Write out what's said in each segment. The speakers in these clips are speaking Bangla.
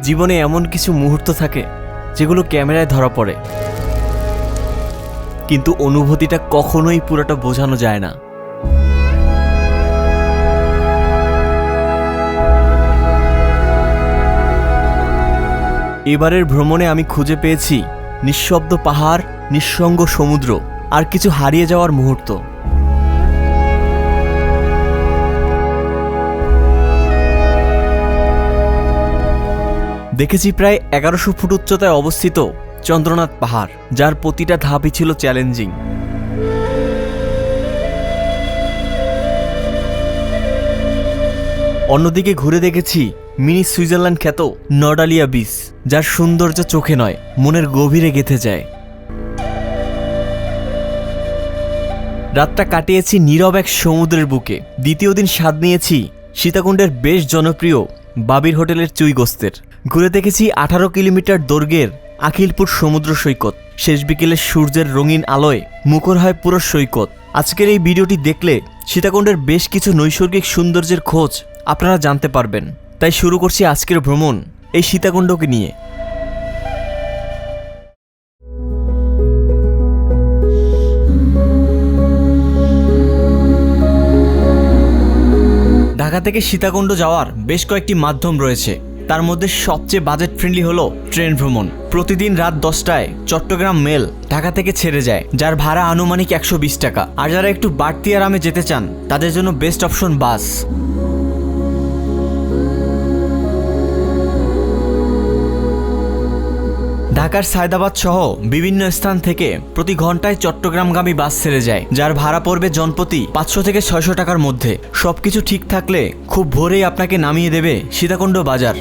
জীবনে এমন কিছু মুহূর্ত থাকে যেগুলো ক্যামেরায় ধরা পড়ে, কিন্তু অনুভূতিটা কখনোই পুরোটা বোঝানো যায় না। এবারের ভ্রমণে আমি খুঁজে পেয়েছি নিঃশব্দ পাহাড়, নিঃসঙ্গ সমুদ্র আর কিছু হারিয়ে যাওয়ার মুহূর্ত। দেখেছি প্রায় 1100 ফুট উচ্চতায় অবস্থিত চন্দ্রনাথ পাহাড়, যার প্রতিটা ধাপই ছিল চ্যালেঞ্জিং। অন্যদিকে ঘুরে দেখেছি মিনি সুইজারল্যান্ড খ্যাত নর্ডালিয়া বিচ, যার সৌন্দর্য চোখে নয় মনের গভীরে গেঁথে যায়। রাতটা কাটিয়েছি নীরব এক সমুদ্রের বুকে। দ্বিতীয় দিন স্বাদ নিয়েছি সীতাকুণ্ডের বেশ জনপ্রিয় বাবির হোটেলের চুই গোস্তের। ঘুরে দেখেছি 18 কিলোমিটার দৈর্ঘ্যের আখিলপুর সমুদ্র সৈকত। শেষ বিকেলে সূর্যের রঙিন আলোয় মুখর হয় পুরো সৈকত। আজকের এই ভিডিওটি দেখলে সীতাকুণ্ডের বেশ কিছু নৈসর্গিক সৌন্দর্যের খোঁজ আপনারা জানতে পারবেন। তাই শুরু করছি আজকের ভ্রমণ এই সীতাকুণ্ডকে নিয়ে। ঢাকা থেকে সীতাকুণ্ড যাওয়ার বেশ কয়েকটি মাধ্যম রয়েছে, তার মধ্যে সবচেয়ে বাজেট ফ্রেন্ডলি হলো ট্রেন ভ্রমণ। প্রতিদিন রাত 10টায় চট্টগ্রাম মেল ঢাকা থেকে ছেড়ে যায়, যার ভাড়া আনুমানিক 120 টাকা। আর যারা একটু বাড়তি আরামে যেতে চান তাদের জন্য বেস্ট অপশন বাস। ঢাকার সায়দাবাদ সহ বিভিন্ন স্থান থেকে প্রতি ঘন্টায় চট্টগ্রামগামী বাস ছেড়ে যায়, যার ভাড়া পড়বে জনপ্রতি 500 থেকে 600 টাকার মধ্যে। সবকিছু ঠিক থাকলে খুব ভোরেই আপনাকে নামিয়ে দেবে সীতাকুণ্ড বাজার।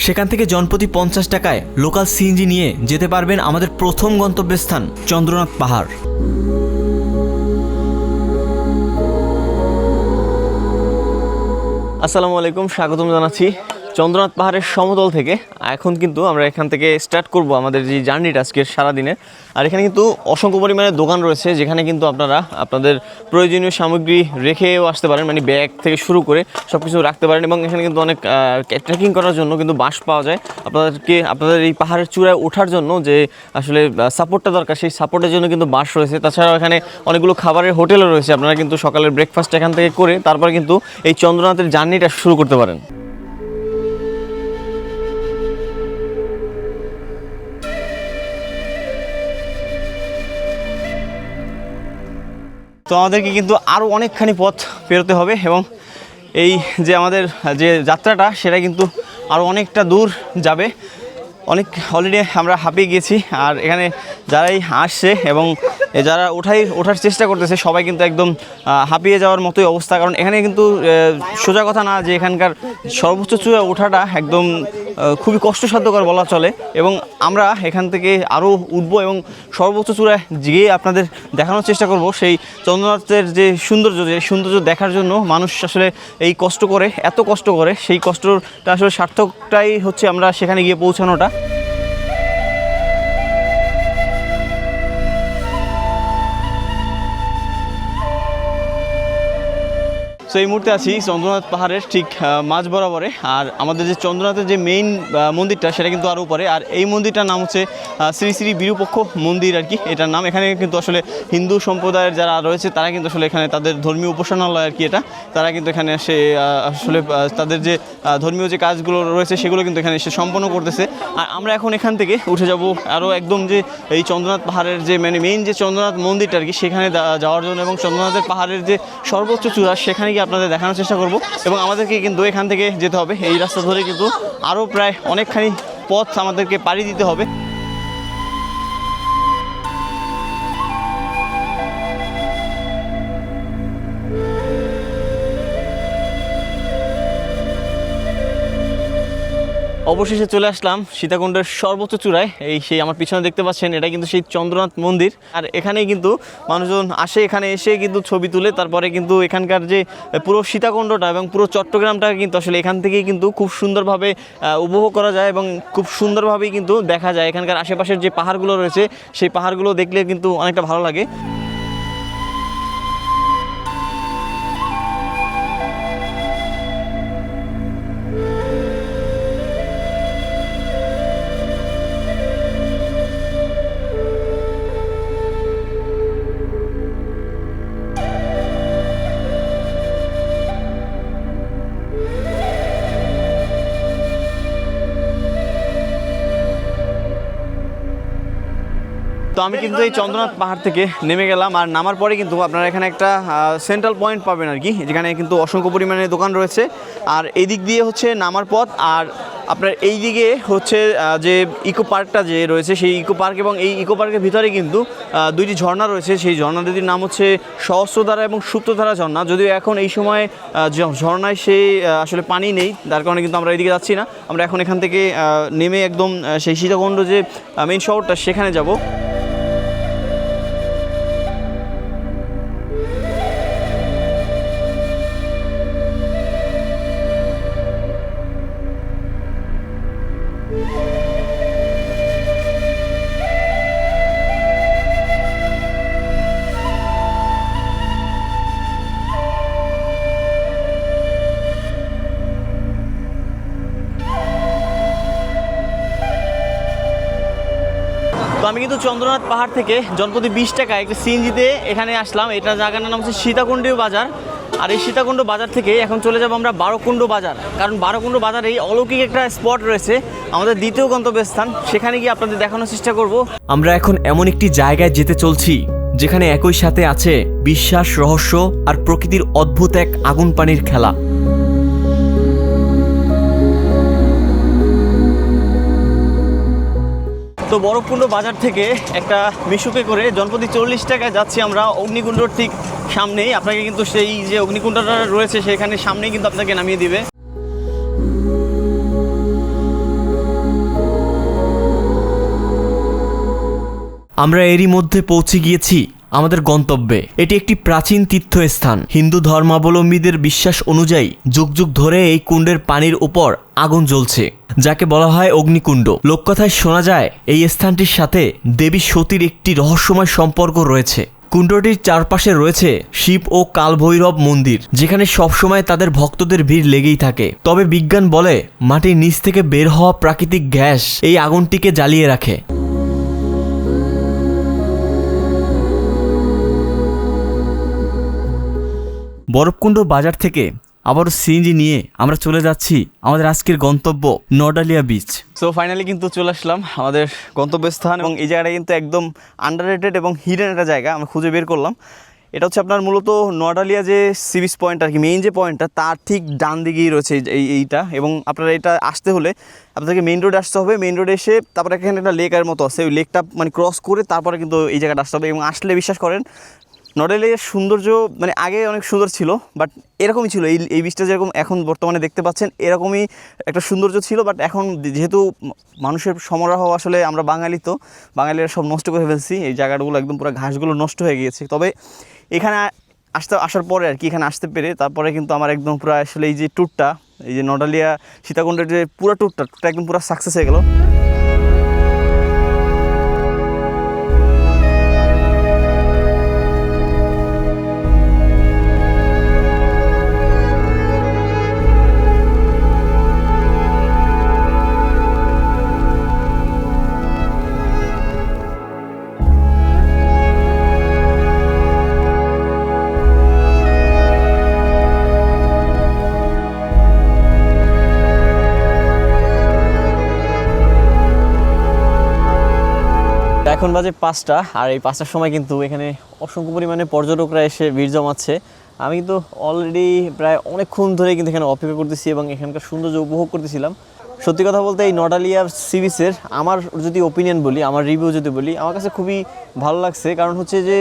সেখান থেকে জনপ্রতি 50 টাকায় লোকাল সিএনজি নিয়ে যেতে পারবেন আমাদের প্রথম গন্তব্যস্থান চন্দ্রনাথ পাহাড়। আসসালামু আলাইকুম, স্বাগতম জানাচ্ছি চন্দ্রনাথ পাহাড়ের সমতল থেকে। এখন কিন্তু আমরা এখান থেকে স্টার্ট করব আমাদের যে জার্নিটা আজকের সারাদিনের। আর এখানে কিন্তু অসংখ্য পরিমাণে দোকান রয়েছে, যেখানে কিন্তু আপনারা আপনাদের প্রয়োজনীয় সামগ্রী রেখেও আসতে পারেন, মানে ব্যাগ থেকে শুরু করে সব কিছু রাখতে পারেন। এবং এখানে কিন্তু অনেক ট্রেকিং করার জন্য কিন্তু বাঁশ পাওয়া যায়। আপনাদের এই পাহাড়ের চূড়ায় ওঠার জন্য যে আসলে সাপোর্টটা দরকার, সেই সাপোর্টের জন্য কিন্তু বাঁশ রয়েছে। তাছাড়াও এখানে অনেকগুলো খাবারের হোটেলও রয়েছে, আপনারা কিন্তু সকালের ব্রেকফাস্ট এখান থেকে করে তারপরে কিন্তু এই চন্দ্রনাথের জার্নিটা শুরু করতে পারেন। তো আমাদেরকে কিন্তু আরও অনেকখানি পথ পেরোতে হবে, এবং এই যে আমাদের যে যাত্রাটা সেটা কিন্তু আরও অনেকটা দূর যাবে। অনেক অলরেডি আমরা হাঁপিয়ে গিয়েছি। আর এখানে যারাই আসছে এবং যারা ওঠার চেষ্টা করতেছে সবাই কিন্তু একদম হাঁপিয়ে যাওয়ার মতোই অবস্থা। কারণ এখানে কিন্তু সোজা কথা না যে এখানকার সর্বোচ্চ চূড়ায় ওঠাটা একদম খুবই কষ্টসাধ্যকর বলা চলে। এবং আমরা এখান থেকে আরও উঠবো এবং সর্বোচ্চ চূড়ায় গিয়ে আপনাদের দেখানোর চেষ্টা করব সেই চন্দ্রনাথের যে সৌন্দর্য দেখার জন্য মানুষ আসলে এই কষ্ট করে, এত কষ্ট করে। সেই কষ্টটা আসলে সার্থকটাই হচ্ছে আমরা সেখানে গিয়ে পৌঁছানোটা। তো এই মুহূর্তে আছি চন্দ্রনাথ পাহাড়ের ঠিক মাঝ বরাবরে। আর আমাদের যে চন্দ্রনাথের যে মেইন মন্দিরটা সেটা কিন্তু আরও উপরে। আর এই মন্দিরটার নাম হচ্ছে শ্রী শ্রী বিরূপক্ষ মন্দির আর কি এটার নাম। এখানে কিন্তু আসলে হিন্দু সম্প্রদায়ের যারা রয়েছে তারা কিন্তু আসলে এখানে তাদের ধর্মীয় উপাসনালয় আর কি এটা, তারা কিন্তু এখানে এসে আসলে তাদের যে ধর্মীয় যে কাজগুলো রয়েছে সেগুলো কিন্তু এখানে এসে সম্পন্ন করতেছে। আর আমরা এখন এখান থেকে উঠে যাব আরও একদম যে এই চন্দ্রনাথ পাহাড়ের যে মানে মেইন যে চন্দ্রনাথ মন্দিরটা আর কি সেখানে যাওয়ার জন্য, এবং চন্দ্রনাথের পাহাড়ের যে সর্বোচ্চ চূড়া সেখানে গিয়ে আপনাদের দেখানোর চেষ্টা করব। এবং আমাদেরকে কিন্তু এখান থেকে যেতে হবে, এই রাস্তা ধরে কিন্তু আরও প্রায় অনেকখানি পথ আমাদেরকে পাড়ি দিতে হবে। অবশেষে চলে আসলাম সীতাকুণ্ডের সর্বোচ্চ চূড়ায়। সেই আমার পিছনে দেখতে পাচ্ছেন এটা কিন্তু সেই চন্দ্রনাথ মন্দির। আর এখানেই কিন্তু মানুষজন আসে, এখানে এসে কিন্তু ছবি তুলে। তারপরে কিন্তু এখানকার যে পুরো সীতাকুণ্ডটা এবং পুরো চট্টগ্রামটা কিন্তু আসলে এখান থেকেই কিন্তু খুব সুন্দরভাবে উপভোগ করা যায় এবং খুব সুন্দরভাবেই কিন্তু দেখা যায়। এখানকার আশেপাশের যে পাহাড়গুলো রয়েছে সেই পাহাড়গুলো দেখলে কিন্তু অনেকটা ভালো লাগে। তো আমি কিন্তু এই চন্দ্রনাথ পাহাড় থেকে নেমে গেলাম, আর নামার পরে কিন্তু আপনারা এখানে একটা সেন্ট্রাল পয়েন্ট পাবেন আর কি, যেখানে কিন্তু অসংখ্য পরিমাণে দোকান রয়েছে। আর এই দিক দিয়ে হচ্ছে নামার পথ, আর আপনার এই দিকে হচ্ছে যে ইকো পার্কটা যে রয়েছে সেই ইকো পার্ক, এবং এই ইকো পার্কের ভিতরে কিন্তু দুইটি ঝর্ণা রয়েছে। সেই ঝর্ণা দুটির নাম হচ্ছে সহস্রধারা এবং সুপ্তধারা ঝর্ণা। যদিও এখন এই সময় ঝর্ণায় সেই আসলে পানি নেই, তার কারণে কিন্তু আমরা এইদিকে যাচ্ছি না। আমরা এখন এখান থেকে নেমে একদম সেই সীতাকুণ্ড যে মেইন শহরটা সেখানে যাব। তো আমি কিন্তু চন্দ্রনাথ পাহাড় থেকে জনপ্রতি 20 টাকায় একটা সিএনজিতে এখানে আসলাম। এটা জায়গাটার নাম হচ্ছে সীতাকুণ্ড বাজার। আর এই সীতাকুণ্ড বাজার থেকে এখন চলে যাব আমরা বারোকুণ্ড বাজার, কারণ বারোকুণ্ড বাজারে এই অলৌকিক একটা স্পট রয়েছে, আমাদের দ্বিতীয় গন্তব্যস্থান। সেখানে গিয়ে আপনাদের দেখানোর চেষ্টা করব। আমরা এখন এমন একটি জায়গায় যেতে চলছি যেখানে একই সাথে আছে বিশ্বাস, রহস্য আর প্রকৃতির অদ্ভুত এক আগুন পানির খেলা। তো বরফকুণ্ড বাজার থেকে একটা মিশুকে করে জনপ্রতি 40 টাকায় যাচ্ছি আমরা অগ্নিকুণ্ডর ঠিক সামনেই। আপনাকে কিন্তু সেই যে অগ্নিকুণ্ডটা রয়েছে সেখানে সামনেই কিন্তু আপনাকে নামিয়ে দিবে। আমরা এরই মধ্যে পৌঁছে গিয়েছি আমাদের গন্তব্যে। এটি একটি প্রাচীন তীর্থস্থান। হিন্দু ধর্মাবলম্বীদের বিশ্বাস অনুযায়ী যুগ যুগ ধরে এই কুণ্ডের পানির উপর আগুন জ্বলছে, যাকে বলা হয় অগ্নিকুণ্ড। লোককথায় শোনা যায় এই স্থানটির সাথে দেবী সতীর একটি রহস্যময় সম্পর্ক রয়েছে। কুণ্ডটির চারপাশে রয়েছে শিব ও কালভৈরব মন্দির, যেখানে সবসময় তাদের ভক্তদের ভিড় লেগেই থাকে। তবে বিজ্ঞান বলে মাটির নিচ থেকে বের হওয়া প্রাকৃতিক গ্যাস এই আগুনটিকে জ্বালিয়ে রাখে। বরফকুণ্ড বাজার থেকে আবারও সিএনজি নিয়ে আমরা চলে যাচ্ছি আমাদের আজকের গন্তব্য নডালিয়া বিচ। সো ফাইনালি কিন্তু চলে আসলাম আমাদের গন্তব্যস্থান, এবং এই জায়গাটা কিন্তু একদম আন্ডাররেটেড এবং হিডেন একটা জায়গা আমরা খুঁজে বের করলাম। এটা হচ্ছে আপনার মূলত নডালিয়া যে সি বিচ পয়েন্ট আর কি, মেইন যে পয়েন্টটা তার ঠিক ডান দিকেই রয়েছে এইটা। এবং আপনারা এটা আসতে হলে আপনাদেরকে মেইন রোডে আসতে হবে। মেইন রোডে এসে তারপরে এখানে একটা লেকের মতো আছে, ওই লেকটা মানে ক্রস করে তারপরে কিন্তু এই জায়গাটা আসতে হবে। এবং আসলে বিশ্বাস করেন নডালিয়ার সৌন্দর্য মানে আগে অনেক সুন্দর ছিল, বাট এরকমই ছিল। এই বীজটা যেরকম এখন বর্তমানে দেখতে পাচ্ছেন এরকমই একটা সৌন্দর্য ছিল। বাট এখন যেহেতু মানুষের সমারোহ, আসলে আমরা বাঙালিরা সব নষ্ট করে ফেলছি, এই জায়গাগুলো একদম পুরো ঘাসগুলো নষ্ট হয়ে গিয়েছে। তবে এখানে আসার পরে আর কি, এখানে আসতে পেরে তারপরে কিন্তু আমার একদম পুরো আসলে এই যে ট্যুরটা, এই যে নডালিয়া সীতাকুণ্ডের যে পুরো ট্যুরটা একদম পুরো সাকসেস হয়ে গেল। এখন বাজে 5টা, আর এই 5টার সময় কিন্তু এখানে অসংখ্য পরিমাণে পর্যটকরা এসে ভিড় জমাচ্ছে। আমি কিন্তু অলরেডি প্রায় অনেকক্ষণ ধরে কিন্তু এখানে অপেক্ষা করতেছি এবং এখানকার সৌন্দর্য উপভোগ করতেছিলাম। সত্যি কথা বলতে এই নডালিয়া সি বিচের আমার যদি ওপিনিয়ন বলি, আমার রিভিউ যদি বলি, আমার কাছে খুবই ভালো লাগছে। কারণ হচ্ছে যে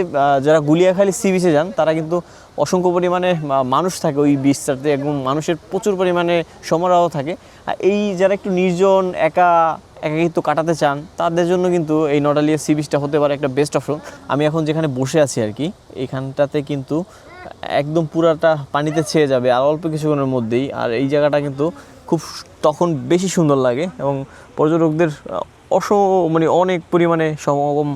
যারা গুলিয়াখালী সি বিচে যান তারা কিন্তু অসংখ্য পরিমাণে মানুষ থাকে ওই বিচটাতে, এবং মানুষের প্রচুর পরিমাণে সমারোহ থাকে। আর এই যারা একটু নির্জন একাকিত্ব কাটাতে চান তাদের জন্য কিন্তু এই নডালিয়া সি বিচটা হতে পারে একটা বেস্ট অপশন। আমি এখন যেখানে বসে আছি আর কি, এখানটাতে কিন্তু একদম পুরাটা পানিতে ছেয়ে যাবে আর অল্প কিছুক্ষণের মধ্যেই। আর এই জায়গাটা কিন্তু খুব তখন বেশি সুন্দর লাগে, এবং পর্যটকদের মানে অনেক পরিমাণে সমাগম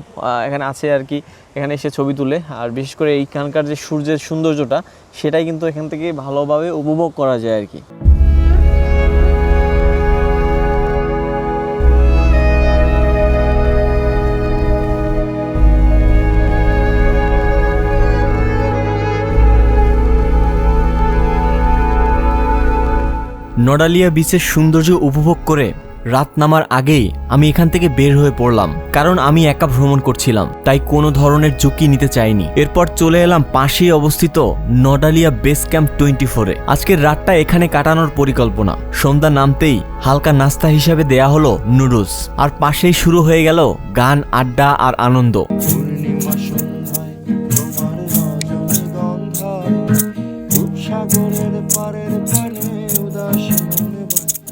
এখানে আছে আর কি। এখানে এসে ছবি তুলে, আর বিশেষ করে এইখানকার যে সূর্যের সৌন্দর্যটা সেটাই কিন্তু এখান থেকে ভালোভাবে উপভোগ করা যায় আর কি। নডালিয়া বিচের সৌন্দর্য উপভোগ করে রাত নামার আগেই আমি এখান থেকে বের হয়ে পড়লাম, কারণ আমি একা ভ্রমণ করছিলাম, তাই কোনো ধরনের ঝুঁকি নিতে চাইনি। এরপর চলে এলাম পাশেই অবস্থিত নডালিয়া বেস ক্যাম্প 24-এ। আজকের রাতটা এখানে কাটানোর পরিকল্পনা। সন্ধ্যা নামতেই হালকা নাস্তা হিসাবে দেয়া হলো নুডলস, আর পাশেই শুরু হয়ে গেল গান, আড্ডা আর আনন্দ।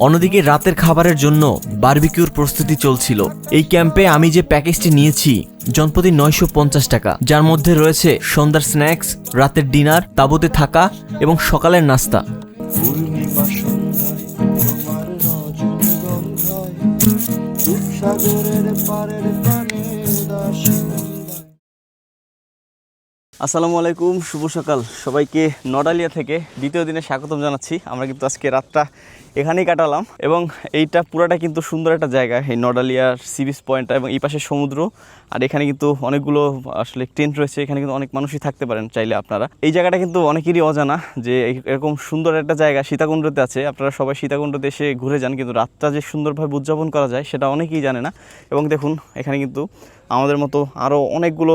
অন্যদিকে রাতের খাবারের জন্য বারবিকিউর প্রস্তুতি চলছিল। এই ক্যাম্পে আমি যে প্যাকেজটি নিয়েছি জনপ্রতি 950 টাকা, যার মধ্যে রয়েছে সন্ধ্যার স্ন্যাক্স, রাতের ডিনার, তাঁবুতে থাকা এবং সকালের নাস্তা। আসসালামু আলাইকুম, শুভ সকাল সবাইকে। নডালিয়া থেকে দ্বিতীয় দিনে স্বাগতম জানাচ্ছি। আমরা কিন্তু আজকে রাতটা এখানেই কাটালাম এবং এইটা পুরাটা কিন্তু সুন্দর একটা জায়গা, এই নডালিয়ার সি বিচ পয়েন্টটা, এবং এই পাশে সমুদ্র। আর এখানে কিন্তু অনেকগুলো আসলে টেন্ট রয়েছে, এখানে কিন্তু অনেক মানুষই থাকতে পারেন চাইলে আপনারা। এই জায়গাটা কিন্তু অনেকেরই অজানা যে এরকম সুন্দর একটা জায়গা সীতাকুণ্ডতে আছে। আপনারা সবাই সীতাকুণ্ডতে এসে ঘুরে যান, কিন্তু রাতটা যে সুন্দরভাবে উদযাপন করা যায় সেটা অনেকেই জানে না। এবং দেখুন এখানে কিন্তু আমাদের মতো আরও অনেকগুলো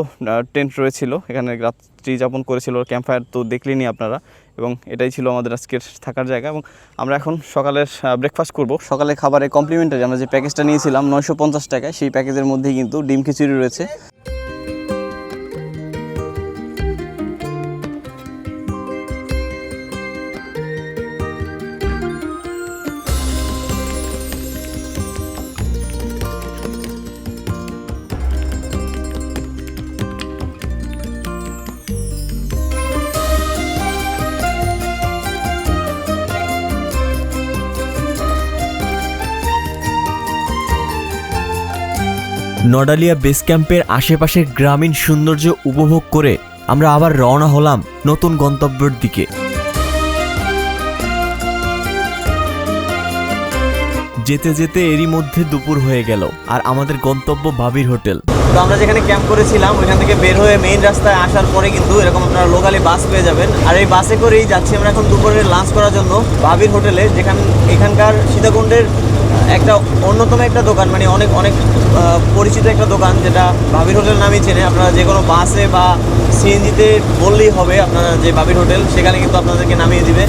টেন্ট রয়েছিল, এখানে রাত্রি যাপন করেছিল। ক্যাম্প ফায়ার তো দেখলেনই আপনারা, এবং এটাই ছিল আমাদের আজকের থাকার জায়গা। এবং আমরা এখন সকালের ব্রেকফাস্ট করব। সকালে খাবারে কমপ্লিমেন্টারি আমরা যে প্যাকেজটা নিয়েছিলাম 950 টাকায়, সেই প্যাকেজের মধ্যেই কিন্তু ডিম খিচুড়ি রয়েছে। নডালিয়া বেস ক্যাম্পের আশেপাশের গ্রামীণ সৌন্দর্য উপভোগ করে আমরা আবার রওনা হলাম নতুন গন্তব্যের দিকে। যেতে যেতে এরই মধ্যে দুপুর হয়ে গেল, আর আমাদের গন্তব্য বাবির হোটেল। তো আমরা যেখানে ক্যাম্প করেছিলাম ওইখান থেকে বের হয়ে মেইন রাস্তায় আসার পরে কিন্তু এরকম আপনারা লোকালি বাস পেয়ে যাবেন। আর এই বাসে করেই যাচ্ছি আমরা এখন দুপুরের লাঞ্চ করার জন্য বাবির হোটেলে, এখানকার সীতাকুণ্ডের একটা অন্যতম একটা দোকান, মানে অনেক অনেক পরিচিত একটা দোকান, যেটা বাবির হোটেল নামই চেনে। আপনারা যে কোনো বাসে বা সিএনজিতে বললেই হবে আপনারা যে বাবির হোটেল, সেখানে কিন্তু আপনাদেরকে নামিয়ে দিবে।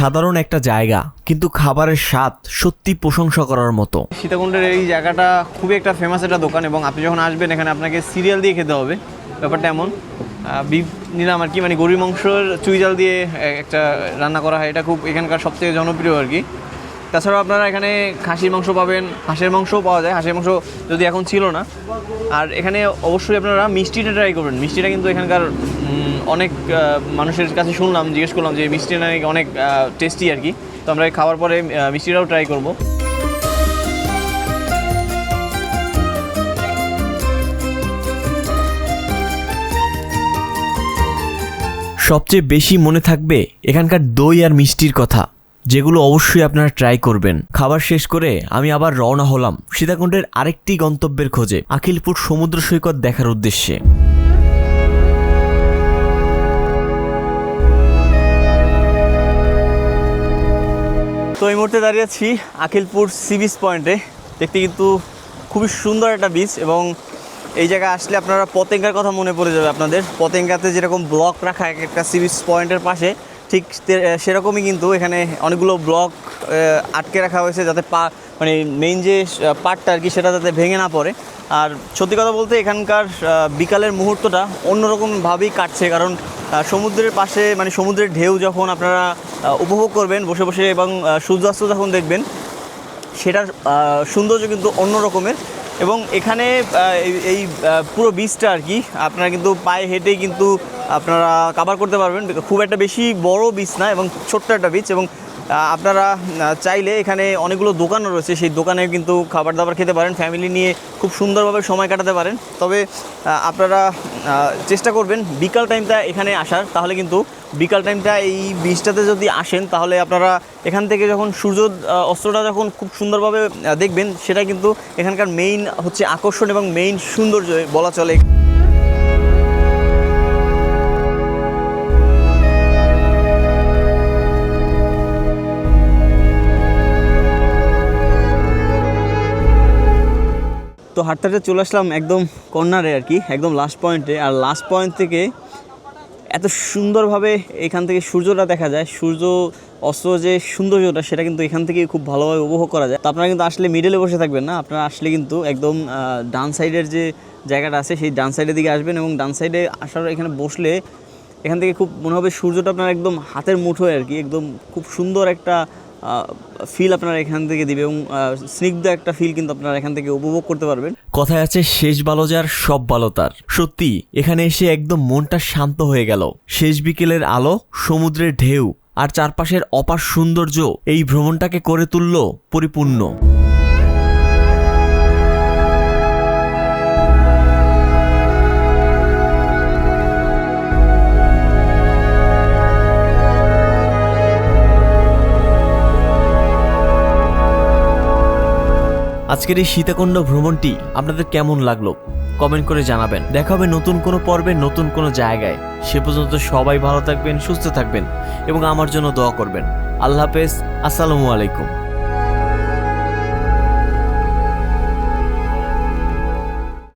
সাধারণ একটা জায়গা, কিন্তু খাবারের স্বাদ সত্যি প্রশংসা করার মতো। সীতাকুণ্ডের এই জায়গাটা খুবই একটা ফেমাস একটা দোকান, এবং আপনি যখন আসবেন এখানে আপনাকে সিরিয়াল দিয়ে খেতে হবে। ব্যাপারটা এমন, বিফ নিলাম আর কি, মানে গরুর মাংসর চুইজাল দিয়ে একটা রান্না করা হয়, এটা খুব এখানকার সবথেকে জনপ্রিয় আর কি। তাছাড়াও আপনারা এখানে খাসির মাংস পাবেন, হাঁসের মাংসও পাওয়া যায়, হাঁসের মাংস যদি এখন ছিল না। আর এখানে অবশ্যই আপনারা মিষ্টিটা ট্রাই করবেন। মিষ্টিটা কিন্তু এখানকার অনেক মানুষের কাছে শুনলাম, জিজ্ঞেস করলাম যে মিষ্টিটা নাকি অনেক টেস্টি আর কি। তো আমরা খাওয়ার পরে মিষ্টিটাও ট্রাই করব। সবচেয়ে বেশি মনে থাকবে এখানকার দই আর মিষ্টির কথা, যেগুলো অবশ্যই আপনারা ট্রাই করবেন। খাবার শেষ করে আমি আবার রওনা হলাম সীতাকুণ্ডের আরেকটি গন্তব্যের খোঁজে, আখিলপুর সমুদ্র সৈকত দেখার উদ্দেশ্যে। তো এই মুহূর্তে দাঁড়িয়ে আছি আখিলপুর সি বিচ পয়েন্টে। দেখতে কিন্তু খুবই সুন্দর একটা বিচ, এবং এই জায়গায় আসলে আপনারা পতেঙ্গার কথা মনে পড়ে যাবে আপনাদের। পতেঙ্গাতে যেরকম ব্লক রাখা একটা সি বিচ পয়েন্টের পাশে, ঠিক সেরকমই কিন্তু এখানে অনেকগুলো ব্লক আটকে রাখা হয়েছে, যাতে মানে মেইন যে পার্টটা আর কি সেটা যাতে ভেঙে না পড়ে। আর সত্যি কথা বলতে এখানকার বিকালের মুহূর্তটা অন্যরকমভাবেই কাটছে, কারণ সমুদ্রের পাশে, মানে সমুদ্রের ঢেউ যখন আপনারা উপভোগ করবেন বসে বসে, এবং সূর্যাস্ত যখন দেখবেন, সেটার সৌন্দর্য কিন্তু অন্য রকমের। এবং এখানে এই পুরো বিচটা আর কি আপনারা কিন্তু পায়ে হেঁটেই কিন্তু আপনারা কভার করতে পারবেন। খুব একটা বেশি বড় বিচ না, এবং ছোট্ট একটা বিচ, এবং আপনারা চাইলে এখানে অনেকগুলো দোকানও রয়েছে, সেই দোকানে কিন্তু খাবার দাবার খেতে পারেন, ফ্যামিলি নিয়ে খুব সুন্দরভাবে সময় কাটাতে পারেন। তবে আপনারা চেষ্টা করবেন বিকাল টাইমটা এখানে আসার, তাহলে কিন্তু বিকাল টাইমটা এই বিচটাতে যদি আসেন তাহলে আপনারা এখান থেকে যখন সূর্য অস্তটা যখন খুব সুন্দরভাবে দেখবেন, সেটা কিন্তু এখানকার মেইন হচ্ছে আকর্ষণ এবং মেইন সৌন্দর্য বলা চলে। তো হাঁটতে হাঁটতে চলে আসলাম একদম কর্নারে আর কি, একদম লাস্ট পয়েন্টে। আর লাস্ট পয়েন্ট থেকে এত সুন্দরভাবে এখান থেকে সূর্যটা দেখা যায়, সূর্য অস্ত যে সৌন্দর্যটা সেটা কিন্তু এখান থেকে খুব ভালোভাবে উপভোগ করা যায়। তো আপনারা কিন্তু আসলে মিডলে বসে থাকবেন না, আপনারা আসলে কিন্তু একদম ডান সাইডের যে জায়গাটা আছে সেই ডান সাইডের দিকে আসবেন, এবং ডান সাইডে আসার এখানে বসলে এখান থেকে খুব মনে হবে সূর্যটা আপনার একদম হাতের মুঠোয় আর কি, একদম খুব সুন্দর একটা ফিল আপনারা এখান থেকে দিবে, এবং স্নিগ্ধ একটা ফিল কিন্তু আপনারা এখান থেকে উপভোগ করতে পারবেন। কথায় আছে শেষ ভালো যার সব ভালো তার। সত্যি এখানে এসে একদম মনটা শান্ত হয়ে গেল। শেষ বিকেলের আলো, সমুদ্রের ঢেউ আর চারপাশের অপার সৌন্দর্য এই ভ্রমণটাকে করে তুলল পরিপূর্ণ। আজকের এই সীতাকুণ্ড ভ্রমণটি আপনাদের কেমন লাগলো কমেন্ট করে জানাবেন। দেখা হবে নতুন কোনো পর্বে, নতুন কোনো জায়গায়। সে পর্যন্ত সবাই ভালো থাকবেন, সুস্থ থাকবেন এবং আমার জন্য দোয়া করবেন। আল্লাহ হাফেজ, আসসালামু আলাইকুম।